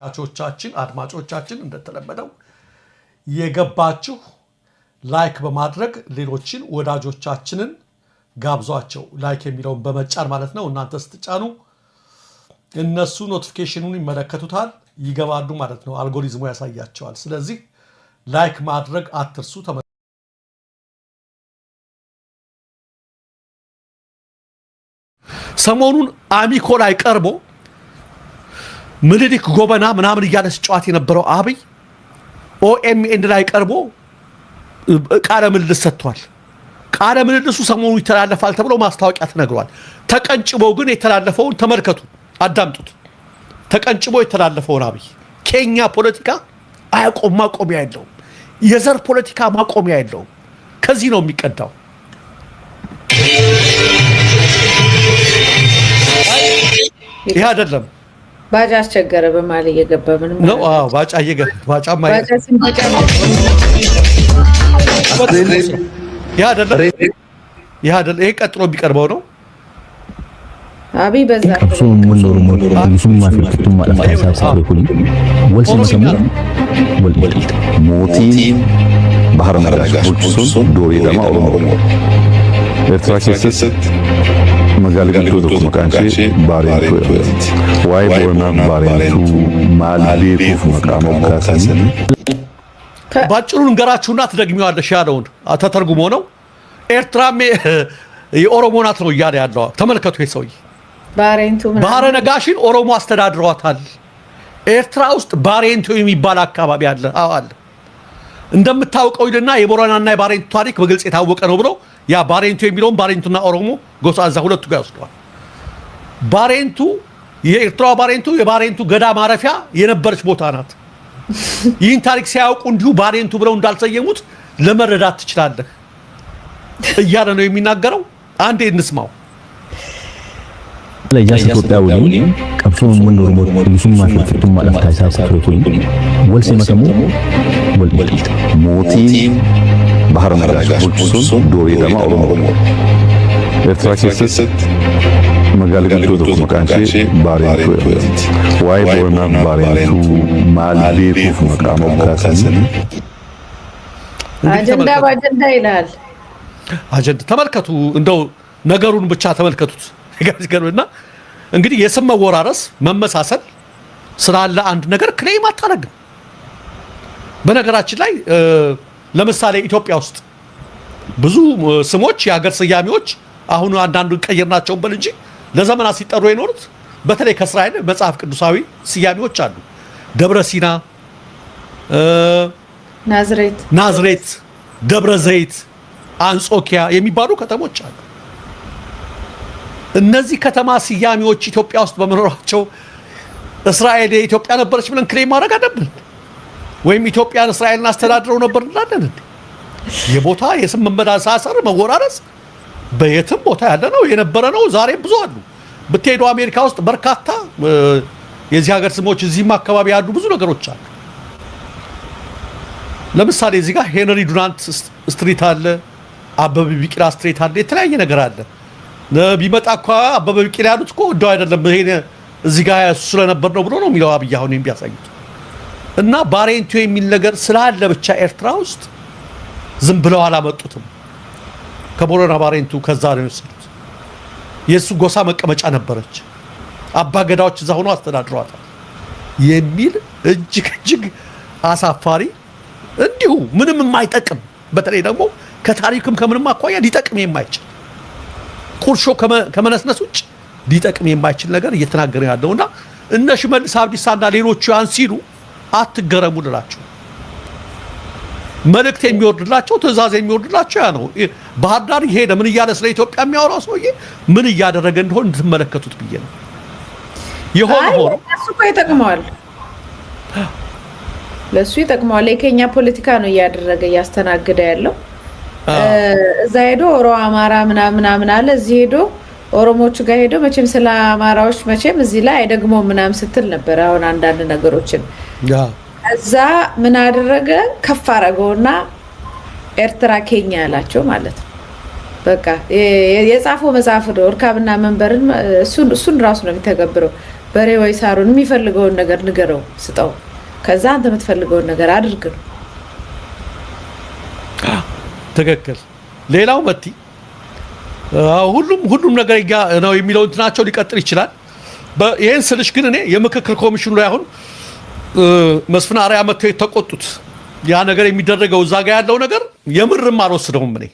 አድማጮቻችን እንደተለመደው የገባችሁ ላይክ በማድረግ ሌሎችን ወዳጆቻችንን ጋብዟቸው ላይክ የሚለውን በመጫን ማለት ነው እናንተ ስትጫኑ እነሱ ኖቲፊኬሽኑን ይመለከቱታል ይገባሉ ማለት ነው አልጎሪዝሙ ያሳያቸዋል ስለዚህ ላይክ ማድረግ አትርሱ ሰሞኑን አሚኮ ላይ ቀርቦ ምልልክ ጎበና ምናምን እያለስ ጨዋት የነበረው አብይ ኦኤምኤን ላይ ቀርቦ ቃለ ምልልስ ሰጥቷል ቃለ ምልልሱ ሰሞኑን ይተላለፋል ተብሎ ማስታወቂያ ተነግሯል ተቀንጭቦ ግን የተላለፈውን ተመልከቱ አዳምጡት ተቀንጭቦ የተላለፈውን አብይ ኬኛ ፖለቲካ አያቆም ማቆሚያ የለውም የዘር ፖለቲካ ማቆሚያ የለውም ከዚህ ነው የሚቀዳው ይሄ አይደለም ባጫ አስቸገረ በማል እየገባ ምንም ነው ባጫ እየገባ ባጫ ማይ ያ አይደለም ይሄ ቀጥሎ ቢቀርበው ነው አብይ በዛ ምን ኖር ሞት ይሱማ ፍጥቱም ማለት ሳይሳብ ሁሉ ወልሲ መሰሙ ወልወል ሞቲን ባህር ነጋሽ ሁሉሱን ዶሪ ደማ ኦሮሞ ኤርትራ ከሰት መጋለግል ዶኩ መካንቺ ባሬንቱ ዋይ ቦርና ባሬንቱ ማልቤኩ መቃሙ ካሰን ባጭሩን እንገራችሁና ትደግሚዋለሽ ያለውን ተተርጉሞ ነው ኤርትራም የኦሮሞ ናት ነው እያለ ያለው ተመልከቱ ይሰውይ ባሬንቱ ባህረ ነጋሽን ኦሮሞ አስተዳድሯታል ኤርትራ ውስጥ ባሬንቱ የሚባል አካባቢ አለ አለ እንደምታውቀው ይልና የቦረናና የባሬንቱ ታሪክ በግልጽ የታወቀ ነው ብሎ ያ ባሬንቱ የሚለውን ባሬንቱና ኦሮሞ ጎሳ አዛ ሁለቱ ጋር ወስዷል ባሬንቱ የኤርትራ ባሬንቱ የባሬንቱ ገዳ ማረፊያ የነበረች ቦታ ናት ይህን ታሪክ ሲያውቁ እንዲሁ ባሬንቱ ብለው እንዳልሰየሙት ለመረዳት ትችላለህ እያለ ነው የሚናገረው አንዴ እንስማው ለጃስ ኢትዮጵያውያን ቀብሶ ምን ኖር ሞት ይሱማ ፍጥቱም ማለት ሳይሳብ ሁሉ ወልሲ መሰሙ ወልወል ሞቲን ባህር ነጋሽ ሁሉሱን ዶሪ ደማ ኦሮሞ ኤርትራ ከሰት መጋለግል ዶኩ መካንቺ ባሬንቱ ዋይ ቦርና ባሬንቱ ማልቤኩ መቃሙ ካሰን አጀንዳ ባጀንዳ ይላል አጀንዳ ተመልከቱ እንደው ነገሩን ብቻ ተመልከቱት ይገርምና እንግዲህ የስም መወራረስ መመሳሰል ስላለ አንድ ነገር ክሌም አታረግም በነገራችን ላይ ለምሳሌ ኢትዮጵያ ውስጥ ብዙ ስሞች የሀገር ስያሜዎች አሁን አንዳንዱ ቀይርናቸው በል እንጂ ለዘመናት ሲጠሩ የኖሩት በተለይ ከእስራኤል መጽሐፍ ቅዱሳዊ ስያሜዎች አሉ ደብረ ሲና ናዝሬት ደብረ ዘይት አንጾኪያ የሚባሉ ከተሞች አሉ እነዚህ ከተማ ስያሜዎች ኢትዮጵያ ውስጥ በመኖራቸው እስራኤል የኢትዮጵያ ነበረች ብለን ክሌም ማድረግ አለብን ወይም ኢትዮጵያን እስራኤልን አስተዳድረው ነበር እንላለን የቦታ የስም መመሳሰር መወራረስ በየትም ቦታ ያለ ነው የነበረ ነው ዛሬ ብዙ አሉ በቴዶ አሜሪካ ውስጥ በርካታ የዚህ ሀገር ስሞች እዚህም አካባቢ ያሉ ብዙ ነገሮች አሉ ለምሳሌ እዚህ ጋር ሄንሪ ዱናንት ስትሪት አለ አበበ ቢቂላ ስትሪት አለ የተለያየ ነገር አለ ቢመጣ እኮ አበበ ቢቂላ ያሉት እኮ እንደው አይደለም ይሄ እዚህ ጋር ስለነበር ነው ብሎ ነው የሚለው አብይ አሁን የሚያሳዩት እና ባሬንቱ የሚል ነገር ስላለ ብቻ ኤርትራ ውስጥ ዝም ብለው አላመጡትም ከቦረና ባሬንቱ ከዛ ነው የወሰዱት የሱ ጎሳ መቀመጫ ነበረች አባ ገዳዎች እዛ ሆኖ አስተዳድሯታል የሚል እጅግ አሳፋሪ እንዲሁ ምንም የማይጠቅም በተለይ ደግሞ ከታሪክም ከምንም አቋያ ሊጠቅም የማይችል ቁርሾ ከመነስነስ ውጭ ሊጠቅም የማይችል ነገር እየተናገረ ያለውና እነ ሽመልስ አብዲሳና ሌሎቹ ያን ሲሉ አትገረሙ ልላቸው መልእክት የሚወርድላቸው ትዕዛዝ የሚወርድላቸው ያ ነው ባህር ዳር ይሄደ ምን እያለ ስለ ኢትዮጵያ የሚያወራው ሰውዬ ምን እያደረገ እንደሆነ እንድትመለከቱት ብዬ ነው ይሆን እሱ እኮ ይጠቅመዋል ለሱ ይጠቅመዋል የኬኛ ፖለቲካ ነው እያደረገ ያስተናግደ ያለው እዛ ሄዶ ኦሮ አማራ ምናምን አለ እዚህ ሄዶ ኦሮሞቹ ጋር ሄዶ መቼም ስለ አማራዎች መቼም እዚህ ላይ አይደግሞ ምናምን ስትል ነበር አሁን አንዳንድ ነገሮችን እዛ ምን አደረገ ከፍ አረገውና ኤርትራ ኬኛ ያላቸው ማለት ነው በቃ የጻፈው መጽሐፍ ነው እርካብና መንበርን እሱን ራሱ ነው የሚተገብረው በሬ ወይ ሳሩን የሚፈልገውን ነገር ንገረው ስጠው ከዛ አንተ የምትፈልገውን ነገር አድርግ ነው ትክክል ሌላው መቲ ሁሉም ነገር ነው የሚለው እንትናቸው ሊቀጥል ይችላል ይሄን ስልሽ ግን እኔ የምክክር ኮሚሽኑ ላይ አሁን መስፍን አርአያ መጥተው የተቆጡት ያ ነገር የሚደረገው እዛ ጋር ያለው ነገር የምርም አልወስደውም እኔ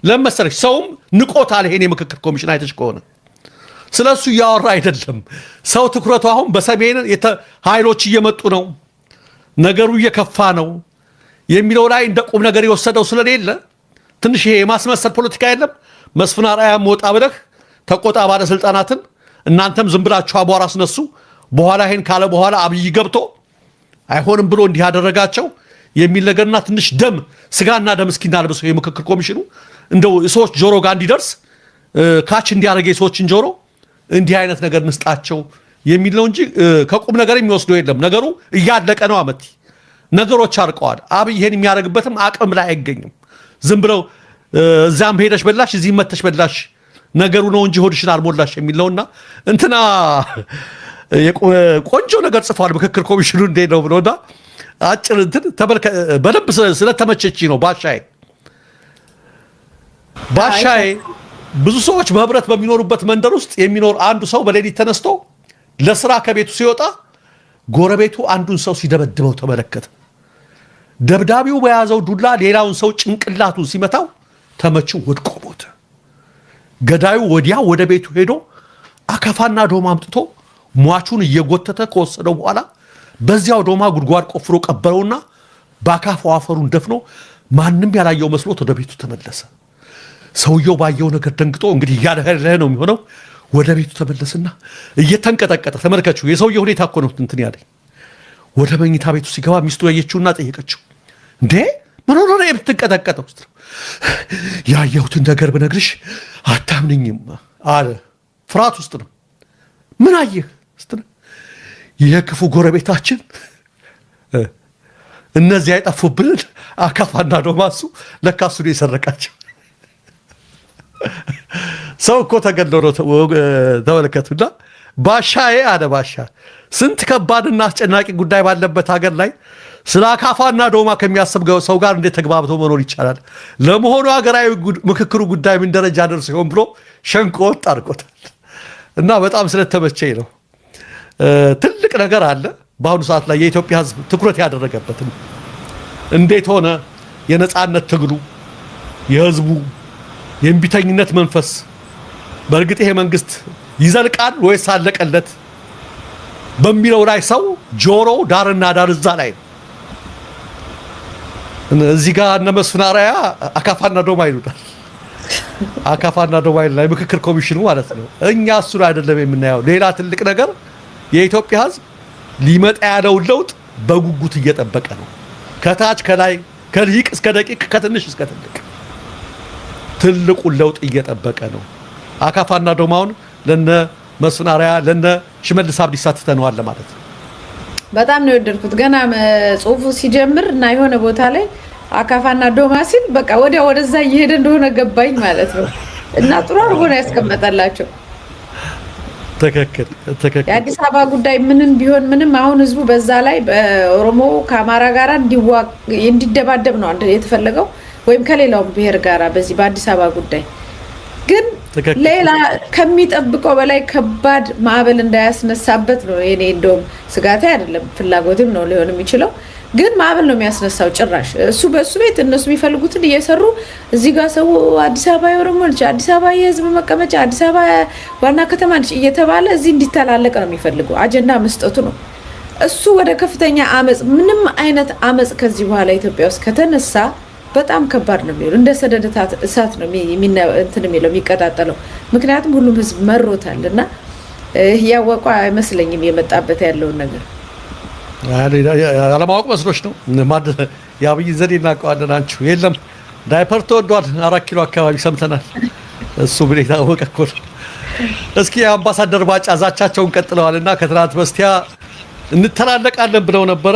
ለምሳሌ ሰውም ንቆታል ይሄን የምክክር ኮሚሽን አይተሽ ከሆነ ስለሱ ያወራ አይደለም ሰው ትኩረቱ አሁን በሰሜን ኃይሎች እየመጡ ነው ነገሩ እየከፋ ነው የሚለው ላይ እንደ ቁም ነገር የወሰደው ስለሌለ ትንሽ ይሄ የማስመሰል ፖለቲካ የለም መስፍን አርአያ ወጣ ብለህ ተቆጣ ባለስልጣናትን እናንተም ዝም ብላችሁ አቧራ አስነሱ በኋላ ይሄን ካለ በኋላ አብይ ገብቶ አይሆንም ብሎ እንዲህ ያደረጋቸው የሚል ነገርና ትንሽ ደም ስጋና ደም እስኪናልብሰው የምክክር ኮሚሽኑ እንደው ሰዎች ጆሮ ጋር እንዲደርስ ካች እንዲያደርግ የሰዎችን ጆሮ እንዲህ አይነት ነገር ንስጣቸው የሚል ነው እንጂ ከቁም ነገር የሚወስደው የለም ነገሩ እያለቀ ነው አመቲ ነገሮች አርቀዋል አብይ ይሄን የሚያደርግበትም አቅም ላይ አይገኝም ዝም ብለው እዛም ሄደሽ በላሽ እዚህ መተሽ በላሽ ነገሩ ነው እንጂ ሆድሽን አልሞላሽ የሚለውና እንትና ቆንጆ ነገር ጽፏል ምክክር ኮሚሽኑ እንዴ ነው ብሎና አጭር እንትን በደንብ ስለተመቸች ነው ባሻይ ብዙ ሰዎች በህብረት በሚኖሩበት መንደር ውስጥ የሚኖር አንዱ ሰው በሌሊት ተነስቶ ለስራ ከቤቱ ሲወጣ ጎረቤቱ አንዱን ሰው ሲደበድበው ተመለከተ ደብዳቢው በያዘው ዱላ ሌላውን ሰው ጭንቅላቱን ሲመታው ተመችው ወድቆ ሞተ ገዳዩ ወዲያ ወደ ቤቱ ሄዶ አካፋና ዶማ አምጥቶ ሟቹን እየጎተተ ከወሰደው በኋላ በዚያው ዶማ ጉድጓድ ቆፍሮ ቀበረውና በአካፋው አፈሩን ደፍኖ ማንንም ያላየው መስሎት ወደ ቤቱ ተመለሰ ሰውየው ባየው ነገር ደንግጦ እንግዲህ ያለህ ነው የሚሆነው ወደ ቤቱ ተመለሰና እየተንቀጠቀጠ ተመልከቹ የሰውየው ሁኔታ እኮ ነው እንትን ያለኝ ወደ መኝታ ቤቱ ሲገባ ሚስቱ ያየችውና ጠየቀችው እንዴ ምን ሆነ ነው የምትንቀጠቀጠው ያየሁትን ነገር ብነግርሽ አታምንኝም አለ ፍርሃት ውስጥ ነው ምን አየህ ስትል የክፉ ጎረቤታችን እነዚህ አይጠፉብን አካፋና ዶማሱ ለካሱ ነው የሰረቃቸው ሰው እኮ ተገድሎ ነው ተመለከቱና ባሻዬ አለ ባሻ ስንት ከባድና አስጨናቂ ጉዳይ ባለበት ሀገር ላይ ስለ አካፋና ዶማ ከሚያስብ ሰው ጋር እንዴት ተግባብቶ መኖር ይቻላል ለመሆኑ ሀገራዊ ምክክሩ ጉዳይ ምን ደረጃ ደርሶ ይሆን ብሎ ሸንቆጥ አድርጎታል እና በጣም ስለተመቸኝ ነው ትልቅ ነገር አለ በአሁኑ ሰዓት ላይ የኢትዮጵያ ሕዝብ ትኩረት ያደረገበት እንዴት ሆነ የነጻነት ትግሉ የሕዝቡ የእምቢተኝነት መንፈስ በእርግጥ ይሄ መንግስት ይዘልቃል ወይስ አለቀለት በሚለው ላይ ሰው ጆሮ ዳርና ዳር እዛ ላይ እዚህ ጋር እነ መስፍን አርአያ አካፋና ዶማ ይሉታል አካፋና ዶማ ላይ ምክክር ኮሚሽኑ ማለት ነው እኛ እሱ አይደለም የምናየው ሌላ ትልቅ ነገር የኢትዮጵያ ሕዝብ ሊመጣ ያለውን ለውጥ በጉጉት እየጠበቀ ነው ከታች ከላይ ከልሂቅ እስከ ደቂቅ ከትንሽ እስከ ትልቅ ትልቁን ለውጥ እየጠበቀ ነው አካፋና ዶማውን ለነ መስፍን አርአያ ለነ ሽመልስ አብዲሳ ተተነዋል ማለት ነው በጣም ነው የወደድኩት ገና ጽሁፉ ሲጀምር እና የሆነ ቦታ ላይ አካፋና ዶማ ሲል በቃ ወደዛ እየሄደ እንደሆነ ገባኝ ማለት ነው እና ጥሩ አድርጎ ነው ያስቀመጠላቸው ትክክል የአዲስ አበባ ጉዳይ ምንም ቢሆን ምንም አሁን ህዝቡ በዛ ላይ ኦሮሞ ከአማራ ጋር እንዲደባደብ ነው የተፈለገው ወይም ከሌላው ብሔር ጋር በዚህ በአዲስ አበባ ጉዳይ ግን ሌላ ከሚጠብቀው በላይ ከባድ ማዕበል እንዳያስነሳበት ነው የኔ እንደውም ስጋቴ አይደለም ፍላጎትም ነው ሊሆን የሚችለው ግን ማዕበል ነው የሚያስነሳው ጭራሽ እሱ በሱ ቤት እነሱ የሚፈልጉትን እየሰሩ እዚህ ጋር ሰው አዲስ አበባ የኦሮሞ ልጅ አዲስ አበባ የህዝብ መቀመጫ አዲስ አበባ ዋና ከተማ ልጅ እየተባለ እዚህ እንዲተላለቅ ነው የሚፈልጉ አጀንዳ መስጠቱ ነው እሱ ወደ ከፍተኛ አመጽ ምንም አይነት አመጽ ከዚህ በኋላ ኢትዮጵያ ውስጥ ከተነሳ በጣም ከባድ ነው የሚሆነው እንደ ሰደድ እሳት ነው እንትን የሚለው የሚቀጣጠለው ምክንያቱም ሁሉም ህዝብ መሮታልና ያወቀ አይመስለኝም የመጣበት ያለውን ነገር አለማወቅ መስሎሽ ነው የአብይ ዘዴ እናውቀዋለን አንቺ የለም ዳይፐር ተወዷል 4 ኪሎ አካባቢ ሰምተናል እሱ ምን የታወቀ እኮ ነው እስኪ አምባሳደር ባጫ ዛቻቸውን ቀጥለዋልና ከትናንት በስቲያ እንተላለቃለን ብለው ነበረ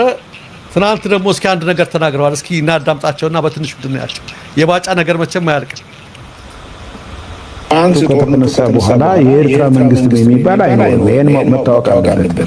ትናንት ደግሞ እስኪ አንድ ነገር ተናግረዋል እስኪ እናዳምጣቸውና በትንሹ እንያቸው የባጫ ነገር መቼም አያልቅም አንስቶ ከተነሳ በኋላ የኤርትራ መንግስት የሚባል አይኖርም። ይሄን መታወቅ አለበት።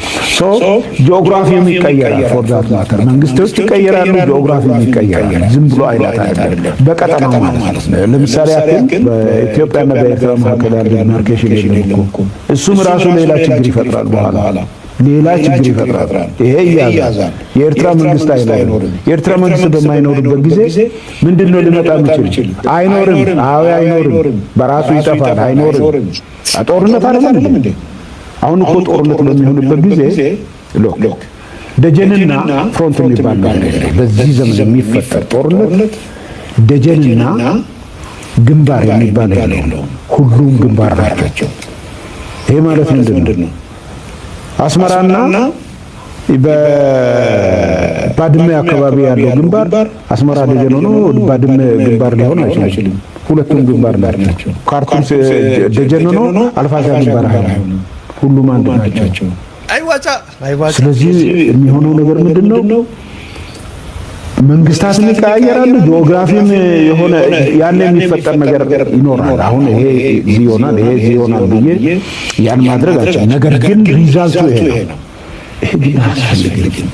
ጂኦግራፊም ይቀየራል። ፎር ዛት ማተር መንግስቶች ይቀየራሉ፣ ጂኦግራፊም ይቀየራል። ዝም ብሎ አይነት አይደለም፣ በቀጠናው ማለት ነው። ለምሳሌ ያክል በኢትዮጵያና በኤርትራ መካከል ያለው ዲማርኬሽን የለም እኮ እሱም ራሱ ሌላ ችግር ይፈጥራል። በኋላ ሌላ ችግር ይፈጥራል። ይሄ ያዛል። የኤርትራ መንግስት አይኖርም። የኤርትራ መንግስት በማይኖርበት ጊዜ ምንድነው ሊመጣ የሚችል? አይኖርም። አዎ አይኖርም። በራሱ ይጠፋል። አይኖርም። ጦርነት አይደለም እንዴ? አሁን እኮ ጦርነት በሚሆንበት ጊዜ ሎክ ደጀንና ፍሮንት የሚባል ነገር በዚህ ዘመን የሚፈጠር ጦርነት ደጀንና ግንባር የሚባል ነው። ሁሉም ግንባር ናቸው። ይሄ ማለት ምንድነው? አስመራና በባድመ አካባቢ ያለው ግንባር አስመራ ደጀን ሆኖ ባድመ ግንባር ሊሆን አይችልም። ሁለቱም ግንባር ናቸው። ካርቱም ደጀን ሆኖ አልፋሻ ግንባር አይሆንም። ሁሉም አንድ ናቸው። አይዋጫ ስለዚህ የሚሆነው ነገር ምንድነው? መንግስታትን ይቀያየራሉ። ጂኦግራፊም የሆነ ያን የሚፈጠር ነገር ይኖራል። አሁን ይሄ ዚዮናል ይሄ ዚዮናል ብዬ ያን ማድረግ አልችልም። ነገር ግን ሪዛልቱ ይሄ ነው። ይሄ ግን አያስፈልግም።